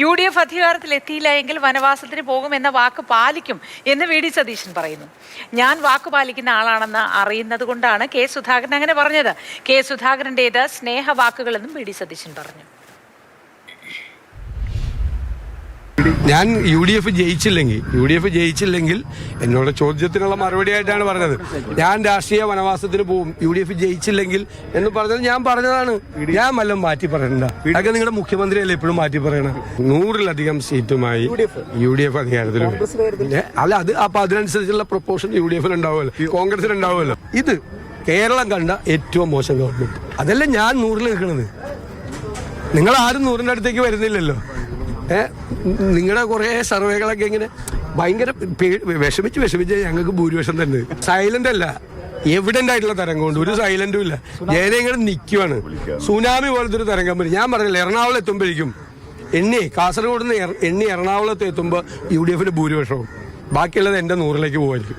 UDF അധികാരത്തിലെത്തിയില്ല എങ്കിൽ വനവാസത്തിന് പോകുമെന്ന വാക്ക് പാലിക്കും എന്ന് വി.ഡി. സതീശൻ പറയുന്നു. ഞാൻ വാക്ക് പാലിക്കുന്ന ആളാണെന്ന് അറിയുന്നത് കൊണ്ടാണ് കെ സുധാകരൻ അങ്ങനെ പറഞ്ഞത്. കെ സുധാകരൻ്റേത് സ്നേഹവാക്കുകളെന്നും വി.ഡി. സതീശൻ പറഞ്ഞു. ഞാൻ UDF ജയിച്ചില്ലെങ്കിൽ എന്നോട് ചോദ്യത്തിനുള്ള മറുപടി ആയിട്ടാണ് പറഞ്ഞത്. ഞാൻ രാഷ്ട്രീയ വനവാസത്തിന് പോകും UDF ജയിച്ചില്ലെങ്കിൽ എന്ന് പറഞ്ഞത് ഞാൻ പറഞ്ഞതാണ്. ഞാൻ വല്ലതും മാറ്റി പറയണ്ട. അതൊക്കെ നിങ്ങളുടെ മുഖ്യമന്ത്രിയല്ലേ എപ്പോഴും മാറ്റി പറയണം. 100-ലധികം സീറ്റുമായി UDF അധികാരത്തിൽ അല്ല, അത് അപ്പൊ അതിനനുസരിച്ചുള്ള പ്രൊപ്പോർഷൻ UDF ഉണ്ടാവുമല്ലോ, കോൺഗ്രസിന് ഉണ്ടാവുമല്ലോ. ഇത് കേരളം കണ്ട ഏറ്റവും മോശം ഗവൺമെന്റ്. അതല്ല ഞാൻ 100-ൽ നിൽക്കുന്നത്. നിങ്ങൾ ആരും 100-ന്റെ അടുത്തേക്ക് വരുന്നില്ലല്ലോ. നിങ്ങളുടെ കുറെ സർവേകളൊക്കെ ഇങ്ങനെ ഭയങ്കര വിഷമിച്ച് ഞങ്ങൾക്ക് ഭൂരിപക്ഷം തന്നെ. സൈലന്റ് അല്ല, എവിഡന്റ് ആയിട്ടുള്ള തരംഗമുണ്ട്. ഒരു സൈലന്റും ഇല്ല. ജനങ്ങൾ നിൽക്കുവാണ്. സുനാമി പോലത്തെ ഒരു തരംഗം വരും. ഞാൻ പറഞ്ഞില്ല, എറണാകുളം എത്തുമ്പോഴേക്കും കാസർഗോഡ് നിന്ന് എറണാകുളത്ത് എത്തുമ്പോൾ UDF ഭൂരിപക്ഷവും ബാക്കിയുള്ളത് എന്റെ 100-ലേക്ക് പോകായിരിക്കും.